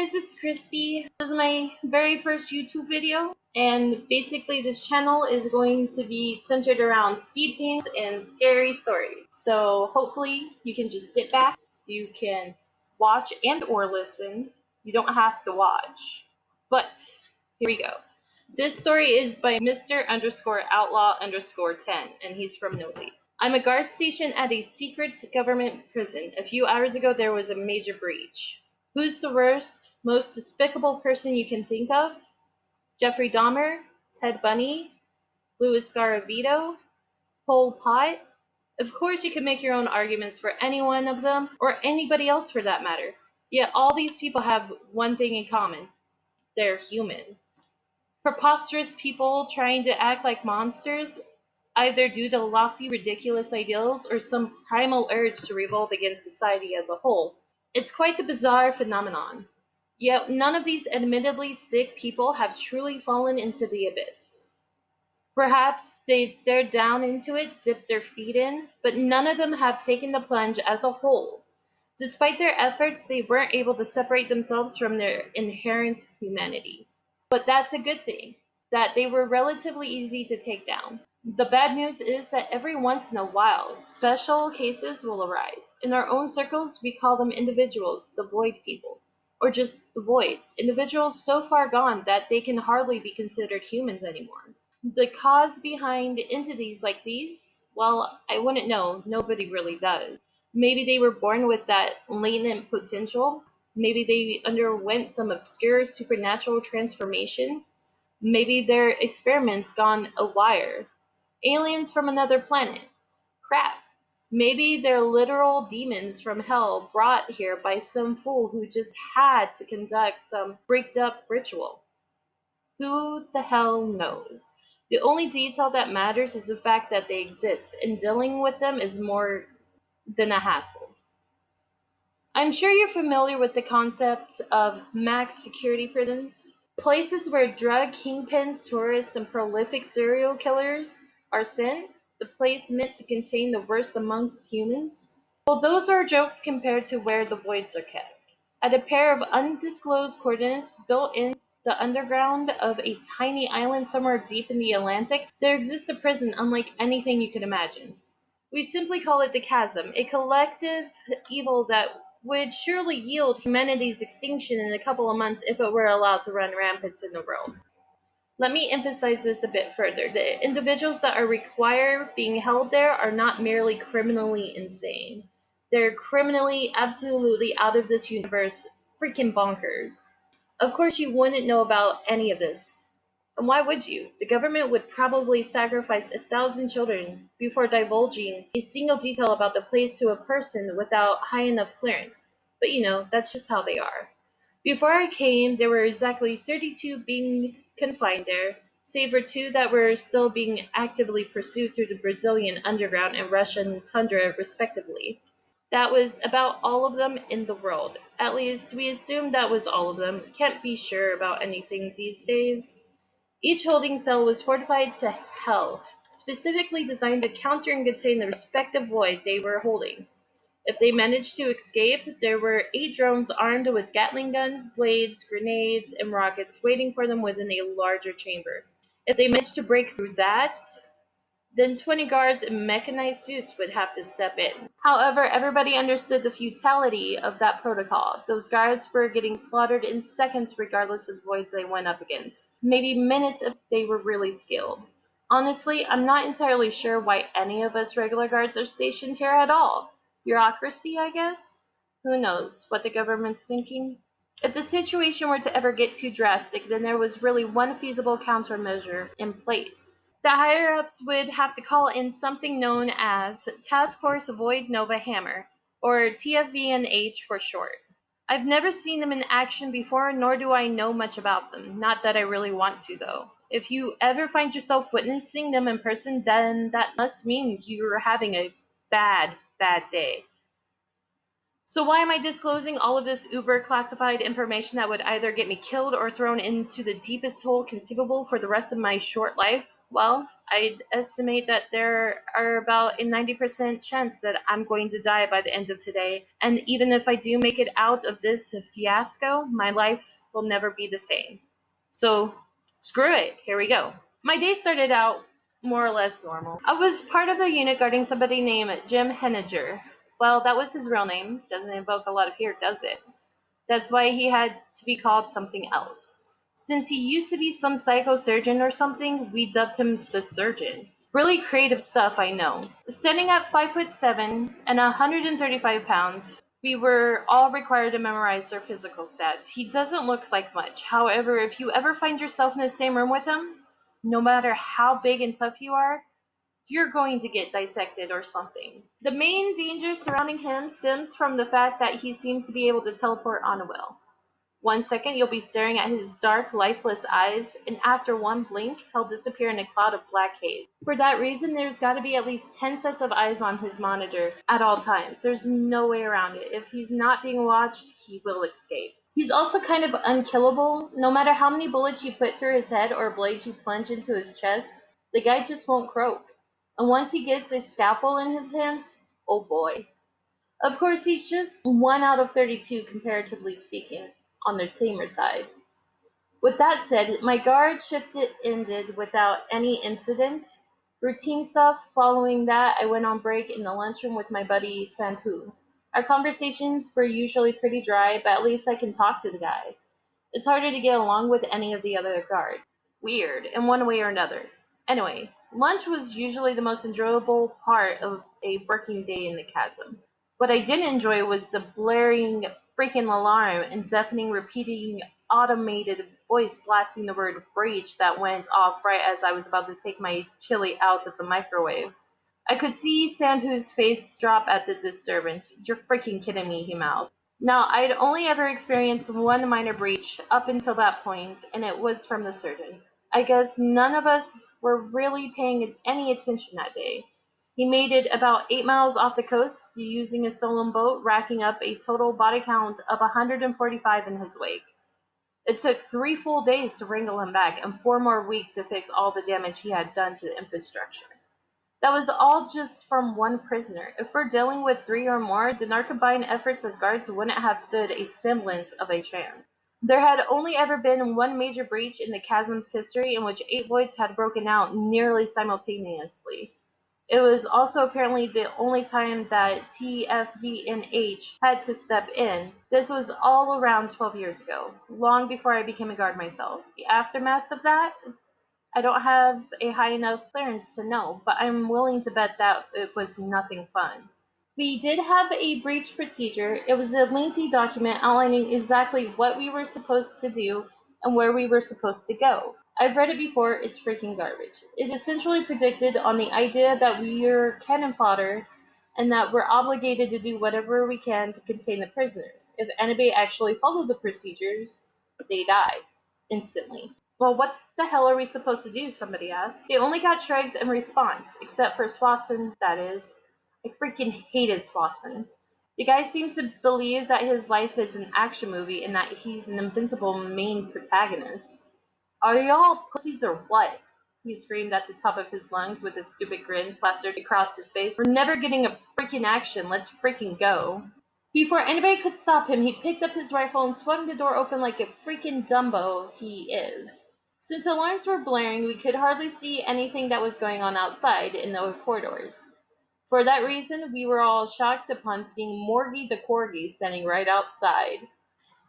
guys, it's Crispy. This is my very first YouTube video, and basically this channel is going to be centered around speed paints and scary stories. So hopefully you can just sit back, you can watch and or listen. You don't have to watch. But here we go. This story is by Mr_Outlaw_10, and he's from No Sleep. I'm a guard stationed at a secret government prison. A few hours ago, there was a major breach. Who's the worst, most despicable person you can think of? Jeffrey Dahmer? Ted Bundy? Louis Garavito? Pol Pot? Of course you can make your own arguments for any one of them, or anybody else for that matter. Yet all these people have one thing in common. They're human. Preposterous people trying to act like monsters, either due to lofty, ridiculous ideals or some primal urge to revolt against society as a whole. It's quite the bizarre phenomenon. Yet none of these admittedly sick people have truly fallen into the abyss. Perhaps they've stared down into it, dipped their feet in, but none of them have taken the plunge as a whole. Despite their efforts, they weren't able to separate themselves from their inherent humanity. But that's a good thing, that they were relatively easy to take down. The bad news is that every once in a while, special cases will arise. In our own circles, we call them individuals, the void people, or just the voids, individuals so far gone that they can hardly be considered humans anymore. The cause behind entities like these, well, I wouldn't know, nobody really does. Maybe they were born with that latent potential. Maybe they underwent some obscure supernatural transformation. Maybe their experiments gone awry. Aliens from another planet. Crap. Maybe they're literal demons from hell brought here by some fool who just had to conduct some freaked up ritual. Who the hell knows? The only detail that matters is the fact that they exist, and dealing with them is more than a hassle. I'm sure you're familiar with the concept of max security prisons. Places where drug kingpins, tourists, and prolific serial killers are sent, the place meant to contain the worst amongst humans. Well, those are jokes compared to where the voids are kept. At a pair of undisclosed coordinates built in the underground of a tiny island somewhere deep in the Atlantic, there exists a prison unlike anything you could imagine. We simply call it the Chasm, a collective evil that would surely yield humanity's extinction in a couple of months if it were allowed to run rampant in the world. Let me emphasize this a bit further. The individuals that are required being held there are not merely criminally insane. They're criminally, absolutely out of this universe, freaking bonkers. Of course, you wouldn't know about any of this. And why would you? The government would probably sacrifice 1,000 children before divulging a single detail about the place to a person without high enough clearance. But that's just how they are. Before I came, there were exactly 32 being confined there, save for 2 that were still being actively pursued through the Brazilian underground and Russian tundra, respectively. That was about all of them in the world. At least, we assume that was all of them. Can't be sure about anything these days. Each holding cell was fortified to hell, specifically designed to counter and contain the respective void they were holding. If they managed to escape, there were 8 drones armed with Gatling guns, blades, grenades, and rockets waiting for them within a larger chamber. If they managed to break through that, then 20 guards in mechanized suits would have to step in. However, everybody understood the futility of that protocol. Those guards were getting slaughtered in seconds regardless of the voids they went up against. Maybe minutes if they were really skilled. Honestly, I'm not entirely sure why any of us regular guards are stationed here at all. Bureaucracy, I guess? Who knows what the government's thinking? If the situation were to ever get too drastic, then there was really one feasible countermeasure in place. The higher-ups would have to call in something known as Task Force Void Nova Hammer, or TFVNH for short. I've never seen them in action before, nor do I know much about them. Not that I really want to, though. If you ever find yourself witnessing them in person, then that must mean you're having a bad day. So why am I disclosing all of this uber-classified information that would either get me killed or thrown into the deepest hole conceivable for the rest of my short life? Well, I'd estimate that there are about a 90% chance that I'm going to die by the end of today. And even if I do make it out of this fiasco, my life will never be the same. So, screw it. Here we go. My day started out more or less normal. I was part of a unit guarding somebody named Jim Henninger. Well, that was his real name. Doesn't invoke a lot of fear, does it? That's why he had to be called something else. Since he used to be some psycho surgeon or something, we dubbed him the Surgeon. Really creative stuff, I know. Standing at 5'7" and 135 pounds, we were all required to memorize their physical stats. He doesn't look like much. However, if you ever find yourself in the same room with him, no matter how big and tough you are, you're going to get dissected or something. The main danger surrounding him stems from the fact that he seems to be able to teleport on a will. 1 second, you'll be staring at his dark, lifeless eyes, and after one blink, he'll disappear in a cloud of black haze. For that reason, there's got to be at least 10 sets of eyes on his monitor at all times. There's no way around it. If he's not being watched, he will escape. He's also kind of unkillable. No matter how many bullets you put through his head or blades you plunge into his chest, the guy just won't croak. And once he gets a scalpel in his hands, oh boy. Of course, he's just 1 out of 32, comparatively speaking, on the tamer side. With that said, my guard shift ended without any incident. Routine stuff. Following that, I went on break in the lunchroom with my buddy Sandhu. Our conversations were usually pretty dry, but at least I can talk to the guy. It's harder to get along with any of the other guards. Weird, in one way or another. Anyway, lunch was usually the most enjoyable part of a working day in the chasm. What I didn't enjoy was the blaring freaking alarm and deafening repeating automated voice blasting the word breach that went off right as I was about to take my chili out of the microwave. I could see Sandhu's face drop at the disturbance. You're freaking kidding me, he mouthed. Now, I'd only ever experienced one minor breach up until that point, and it was from the surgeon. I guess none of us were really paying any attention that day. He made it about 8 miles off the coast using a stolen boat, racking up a total body count of 145 in his wake. It took 3 full days to wrangle him back and 4 more weeks to fix all the damage he had done to the infrastructure. That was all just from one prisoner. If we're dealing with 3 or more, then our combined efforts as guards wouldn't have stood a semblance of a chance. There had only ever been one major breach in the chasm's history in which 8 voids had broken out nearly simultaneously. It was also apparently the only time that TFVNH had to step in. This was all around 12 years ago, long before I became a guard myself. The aftermath of that? I don't have a high enough clearance to know, but I'm willing to bet that it was nothing fun. We did have a breach procedure. It was a lengthy document outlining exactly what we were supposed to do and where we were supposed to go. I've read it before, it's freaking garbage. It essentially predicted on the idea that we're cannon fodder and that we're obligated to do whatever we can to contain the prisoners. If anybody actually followed the procedures, they die instantly. Well, what the hell are we supposed to do? Somebody asked. They only got shrugs in response, except for Swanson, that is. I freaking hated Swanson. The guy seems to believe that his life is an action movie and that he's an invincible main protagonist. Are y'all pussies or what? He screamed at the top of his lungs with a stupid grin plastered across his face. We're never getting a freaking action. Let's freaking go. Before anybody could stop him, he picked up his rifle and swung the door open like a freaking Dumbo he is. Since alarms were blaring, we could hardly see anything that was going on outside in the corridors. For that reason, we were all shocked upon seeing Morgie the Corgi standing right outside.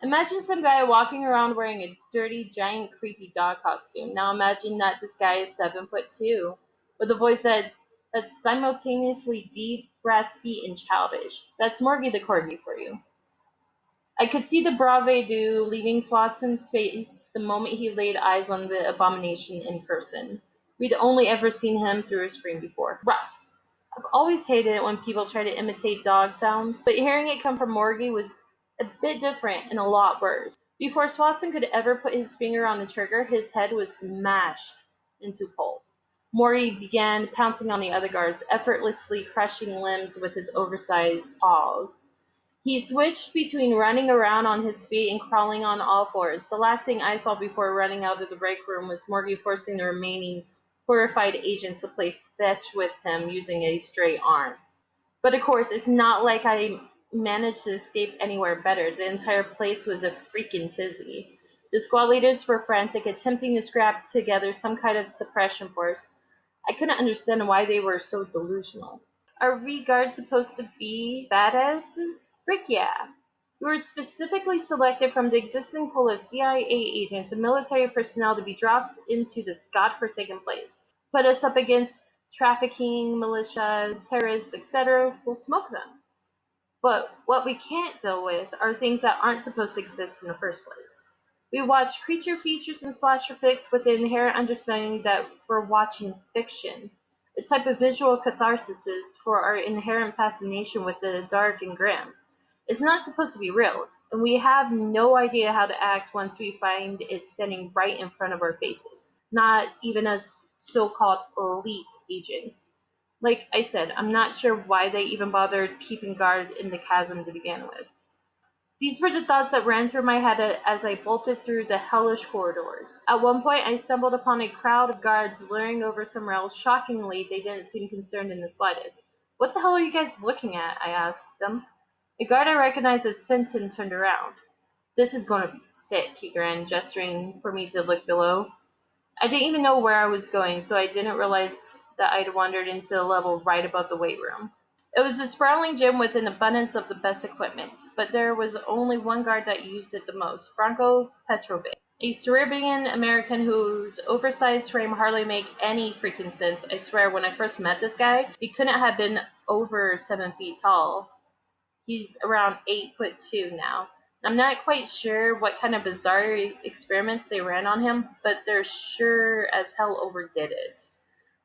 Imagine some guy walking around wearing a dirty, giant, creepy dog costume. Now imagine that this guy is 7'2", with a voice that's simultaneously deep, raspy, and childish. That's Morgie the Corgi for you. I could see the bravado leaving Swanson's face the moment he laid eyes on the abomination in person. We'd only ever seen him through a screen before. Rough. I've always hated it when people try to imitate dog sounds, but hearing it come from Morgie was a bit different and a lot worse. Before Swanson could ever put his finger on the trigger, his head was smashed into pulp. Morgie began pouncing on the other guards, effortlessly crushing limbs with his oversized paws. He switched between running around on his feet and crawling on all fours. The last thing I saw before running out of the break room was Morgie forcing the remaining horrified agents to play fetch with him using a stray arm. But of course, it's not like I managed to escape anywhere better. The entire place was a freaking tizzy. The squad leaders were frantic, attempting to scrap together some kind of suppression force. I couldn't understand why they were so delusional. Are we guards supposed to be badasses? Frick yeah. We were specifically selected from the existing pool of CIA agents and military personnel to be dropped into this godforsaken place. Put us up against trafficking, militia, terrorists, etc. We'll smoke them. But what we can't deal with are things that aren't supposed to exist in the first place. We watch creature features and slasher flicks with the inherent understanding that we're watching fiction, a type of visual catharsis for our inherent fascination with the dark and grim. It's not supposed to be real, and we have no idea how to act once we find it standing right in front of our faces. Not even as so-called elite agents. Like I said, I'm not sure why they even bothered keeping guard in the chasm to begin with. These were the thoughts that ran through my head as I bolted through the hellish corridors. At one point, I stumbled upon a crowd of guards luring over some rails. Shockingly, they didn't seem concerned in the slightest. "What the hell are you guys looking at?" I asked them. A guard I recognized as Fenton turned around. "This is going to be sick," he grinned, gesturing for me to look below. I didn't even know where I was going, so I didn't realize that I'd wandered into a level right above the weight room. It was a sprawling gym with an abundance of the best equipment, but there was only one guard that used it the most, Branko Petrovic, a Serbian American whose oversized frame hardly made any freaking sense. I swear, when I first met this guy, he couldn't have been over 7 feet tall. He's around 8'2" now. I'm not quite sure what kind of bizarre experiments they ran on him, but they're sure as hell overdid it.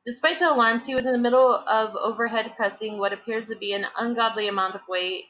Despite the alarms, he was in the middle of overhead pressing what appears to be an ungodly amount of weight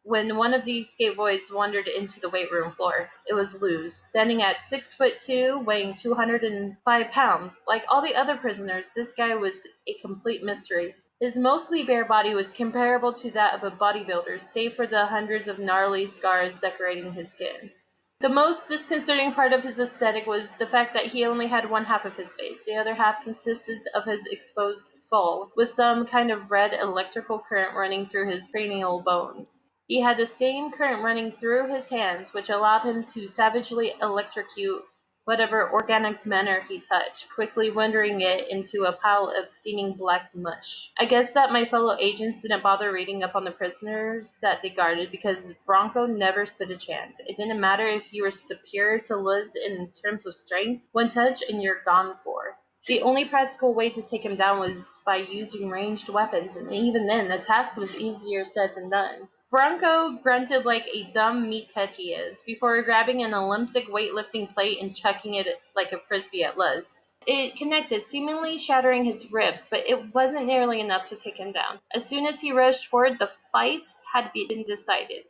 when one of these scaphoids wandered into the weight room floor. It was Luz, standing at 6'2", weighing 205 pounds. Like all the other prisoners, this guy was a complete mystery. His mostly bare body was comparable to that of a bodybuilder, save for the hundreds of gnarly scars decorating his skin. The most disconcerting part of his aesthetic was the fact that he only had one half of his face. The other half consisted of his exposed skull, with some kind of red electrical current running through his cranial bones. He had the same current running through his hands, which allowed him to savagely electrocute whatever organic matter he touched, quickly rendering it into a pile of steaming black mush. I guess that my fellow agents didn't bother reading up on the prisoners that they guarded because Bronco never stood a chance. It didn't matter if you were superior to Liz in terms of strength, one touch and you're gone for. The only practical way to take him down was by using ranged weapons, and even then, the task was easier said than done. Bronco grunted like a dumb meathead he is, before grabbing an Olympic weightlifting plate and chucking it like a frisbee at Liz. It connected, seemingly shattering his ribs, but it wasn't nearly enough to take him down. As soon as he rushed forward, the fight had been decided.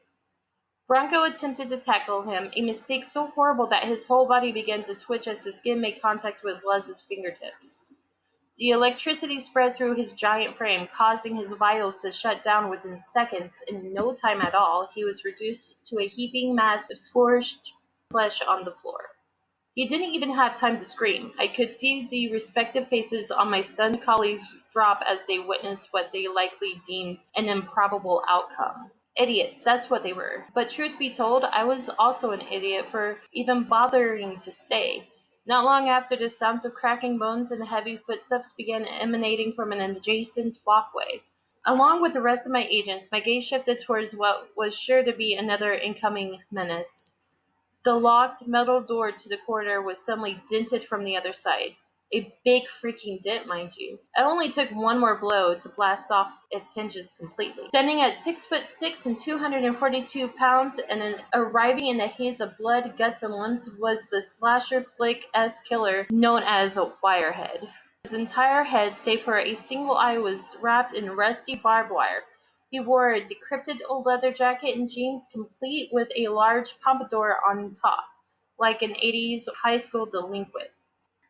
Bronco attempted to tackle him, a mistake so horrible that his whole body began to twitch as his skin made contact with Liz's fingertips. The electricity spread through his giant frame, causing his vitals to shut down within seconds. In no time at all, he was reduced to a heaping mass of scorched flesh on the floor. He didn't even have time to scream. I could see the respective faces on my stunned colleagues drop as they witnessed what they likely deemed an improbable outcome. Idiots, that's what they were. But truth be told, I was also an idiot for even bothering to stay. Not long after, the sounds of cracking bones and heavy footsteps began emanating from an adjacent walkway. Along with the rest of my agents, my gaze shifted towards what was sure to be another incoming menace. The locked metal door to the corridor was suddenly dented from the other side. A big freaking dent, mind you. It only took one more blow to blast off its hinges completely. Standing at 6'6" and 242 pounds and arriving in a haze of blood, guts, and limbs was the slasher flick-esque killer known as a Wirehead. His entire head, save for a single eye, was wrapped in rusty barbed wire. He wore a decrepit old leather jacket and jeans, complete with a large pompadour on top, like an 80s high school delinquent.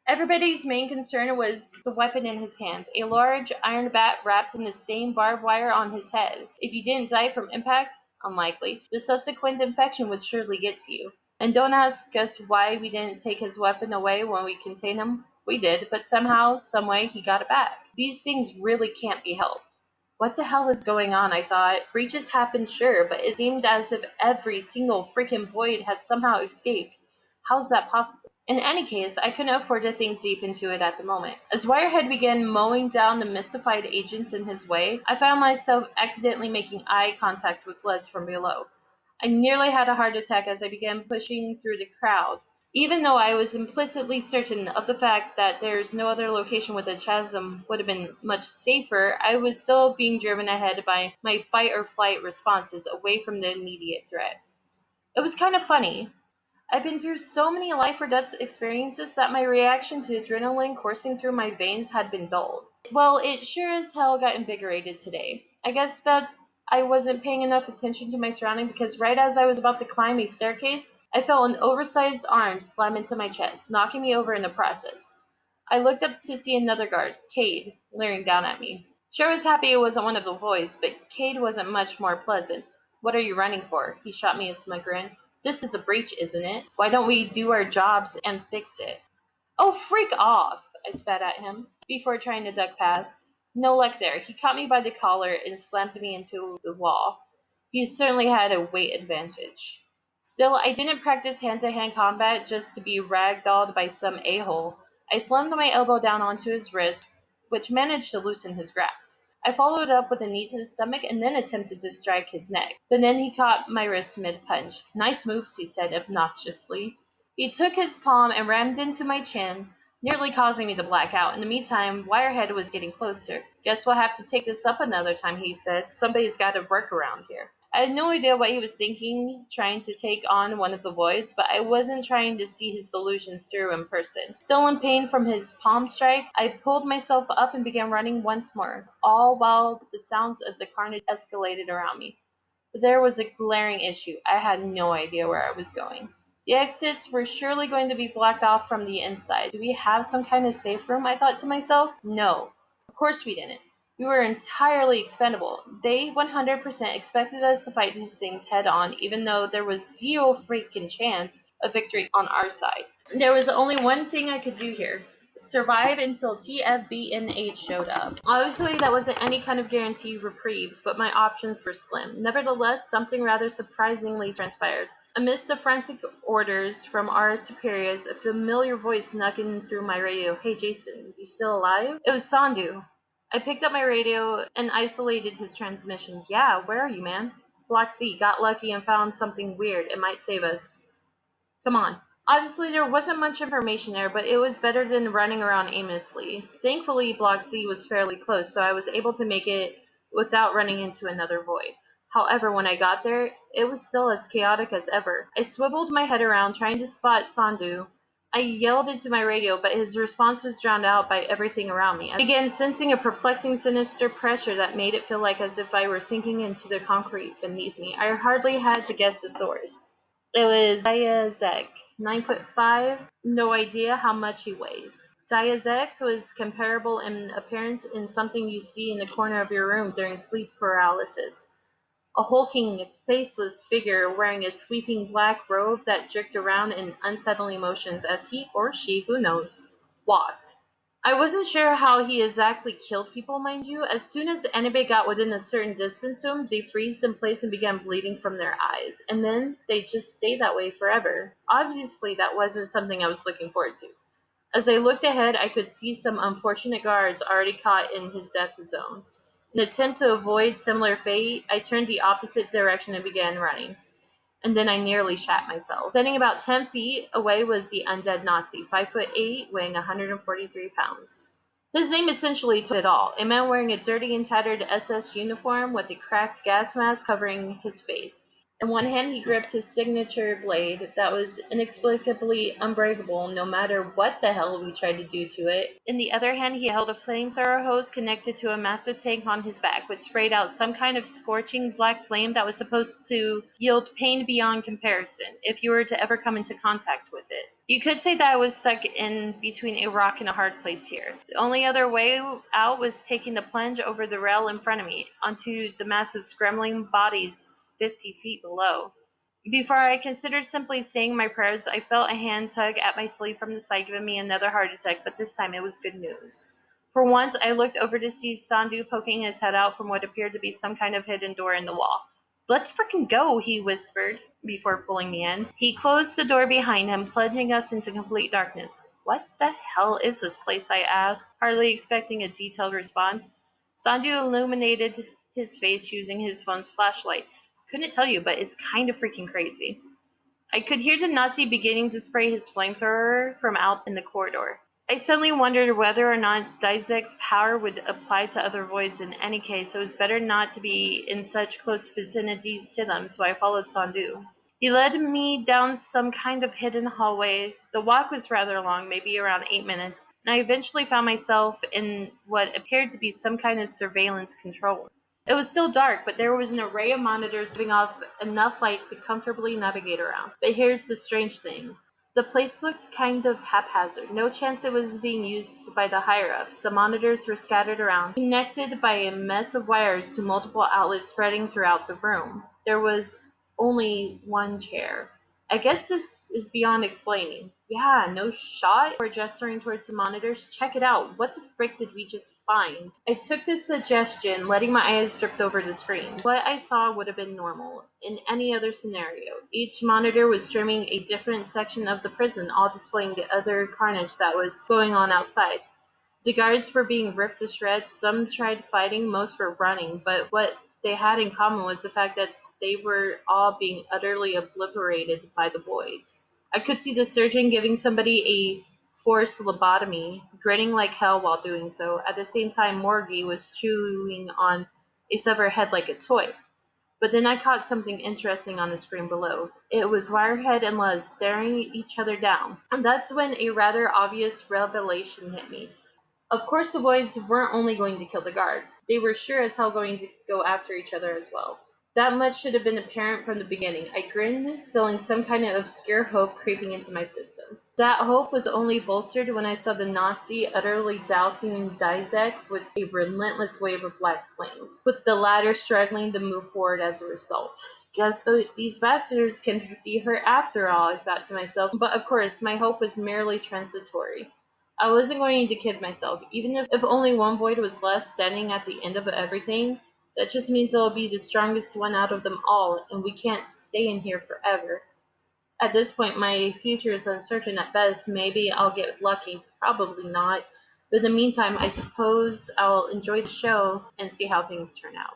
Everybody's main concern was the weapon in his hands, a large iron bat wrapped in the same barbed wire on his head. If you didn't die from impact, unlikely, the subsequent infection would surely get to you. And don't ask us why we didn't take his weapon away when we contained him. We did, but somehow, someway, he got it back. These things really can't be helped. What the hell is going on, I thought. Breaches happen, sure, but it seemed as if every single freaking void had somehow escaped. How's that possible? In any case, I couldn't afford to think deep into it at the moment. As Wirehead began mowing down the mystified agents in his way, I found myself accidentally making eye contact with Les from below. I nearly had a heart attack as I began pushing through the crowd. Even though I was implicitly certain of the fact that there's no other location with a chasm would have been much safer, I was still being driven ahead by my fight or flight responses away from the immediate threat. It was kind of funny. I've been through so many life or death experiences that my reaction to adrenaline coursing through my veins had been dulled. Well, it sure as hell got invigorated today. I guess that I wasn't paying enough attention to my surroundings because right as I was about to climb a staircase, I felt an oversized arm slam into my chest, knocking me over in the process. I looked up to see another guard, Cade, leering down at me. Sure was happy it wasn't one of the boys, but Cade wasn't much more pleasant. What are you running for? He shot me a smug grin. This is a breach, isn't it? Why don't we do our jobs and fix it? Oh, freak off! I spat at him, before trying to duck past. No luck there. He caught me by the collar and slammed me into the wall. He certainly had a weight advantage. Still, I didn't practice hand-to-hand combat just to be ragdolled by some a-hole. I slammed my elbow down onto his wrist, which managed to loosen his grasp. I followed up with a knee to the stomach and then attempted to strike his neck. But then he caught my wrist mid-punch. Nice moves, he said obnoxiously. He took his palm and rammed into my chin, nearly causing me to black out. In the meantime, Wirehead was getting closer. Guess we'll have to take this up another time, he said. Somebody's got to work around here. I had no idea what he was thinking, trying to take on one of the voids, but I wasn't trying to see his delusions through in person. Still in pain from his palm strike, I pulled myself up and began running once more, all while the sounds of the carnage escalated around me. But there was a glaring issue. I had no idea where I was going. The exits were surely going to be blocked off from the inside. Do we have some kind of safe room? I thought to myself. No. Of course we didn't. We were entirely expendable. They 100% expected us to fight these things head on, even though there was zero freaking chance of victory on our side. There was only one thing I could do here. Survive until TFVNH showed up. Obviously, that wasn't any kind of guaranteed reprieve, but my options were slim. Nevertheless, something rather surprisingly transpired. Amidst the frantic orders from our superiors, a familiar voice snuck in through my radio. Hey Jason, you still alive? It was Sandu. I picked up my radio and isolated his transmission. Yeah, where are you, man? Block C, got lucky and found something weird. It might save us. Come on. Obviously, there wasn't much information there, but it was better than running around aimlessly. Thankfully, Block C was fairly close, so I was able to make it without running into another void. However, when I got there, it was still as chaotic as ever. I swiveled my head around, trying to spot Sandu. I yelled into my radio, but his response was drowned out by everything around me. I began sensing a perplexing, sinister pressure that made it feel like as if I were sinking into the concrete beneath me. I hardly had to guess the source. It was Diazek, 9'5", no idea how much he weighs. Diazek was comparable in appearance in something you see in the corner of your room during sleep paralysis. A hulking, faceless figure wearing a sweeping black robe that jerked around in unsettling motions as he, or she, who knows, walked. I wasn't sure how he exactly killed people, mind you. As soon as anybody got within a certain distance to him, they freezed in place and began bleeding from their eyes. And then they just stayed that way forever. Obviously, that wasn't something I was looking forward to. As I looked ahead, I could see some unfortunate guards already caught in his death zone. In an attempt to avoid similar fate, I turned the opposite direction and began running. And then I nearly shat myself. Standing about 10 feet away was the undead Nazi, 5'8", weighing 143 pounds. His name essentially told it all. A man wearing a dirty and tattered SS uniform with a cracked gas mask covering his face. In one hand, he gripped his signature blade that was inexplicably unbreakable no matter what the hell we tried to do to it. In the other hand, he held a flamethrower hose connected to a massive tank on his back, which sprayed out some kind of scorching black flame that was supposed to yield pain beyond comparison if you were to ever come into contact with it. You could say that I was stuck in between a rock and a hard place here. The only other way out was taking the plunge over the rail in front of me, onto the massive scrambling bodies 50 feet below. Before I considered simply saying my prayers, I felt a hand tug at my sleeve from the side, giving me another heart attack, but this time it was good news. For once, I looked over to see Sandu poking his head out from what appeared to be some kind of hidden door in the wall. "Let's frickin' go," he whispered before pulling me in. He closed the door behind him, plunging us into complete darkness. "What the hell is this place?" I asked, hardly expecting a detailed response. Sandu illuminated his face using his phone's flashlight. "Couldn't tell you, but it's kind of freaking crazy." I could hear the Nazi beginning to spray his flamethrower from out in the corridor. I suddenly wondered whether or not Dizek's power would apply to other voids. In any case, it was better not to be in such close vicinities to them, so I followed Sandu. He led me down some kind of hidden hallway. The walk was rather long, maybe around 8 minutes, and I eventually found myself in what appeared to be some kind of surveillance control room. It was still dark, but there was an array of monitors giving off enough light to comfortably navigate around. But here's the strange thing. The place looked kind of haphazard. No chance it was being used by the higher-ups. The monitors were scattered around, connected by a mess of wires to multiple outlets spreading throughout the room. There was only one chair. I guess this is beyond explaining. Yeah, no shot? Or gesturing towards the monitors. "Check it out. What the frick did we just find?" I took this suggestion, letting my eyes drift over the screen. What I saw would have been normal in any other scenario. Each monitor was streaming a different section of the prison, all displaying the other carnage that was going on outside. The guards were being ripped to shreds. Some tried fighting, most were running, but what they had in common was the fact that they were all being utterly obliterated by the voids. I could see the surgeon giving somebody a forced lobotomy, grinning like hell while doing so. At the same time, Morgie was chewing on a severed head like a toy. But then I caught something interesting on the screen below. It was Wirehead and Luz staring each other down. And that's when a rather obvious revelation hit me. Of course, the Voids weren't only going to kill the guards. They were sure as hell going to go after each other as well. That much should have been apparent from the beginning. I grinned, feeling some kind of obscure hope creeping into my system. That hope was only bolstered when I saw the Nazi utterly dousing Dizek with a relentless wave of black flames, with the latter struggling to move forward as a result. Guess these bastards can be hurt after all, I thought to myself, but of course, my hope was merely transitory. I wasn't going to kid myself. Even if only one void was left standing at the end of everything, that just means I'll be the strongest one out of them all, and we can't stay in here forever. At this point, my future is uncertain at best. Maybe I'll get lucky, probably not. But in the meantime, I suppose I'll enjoy the show and see how things turn out.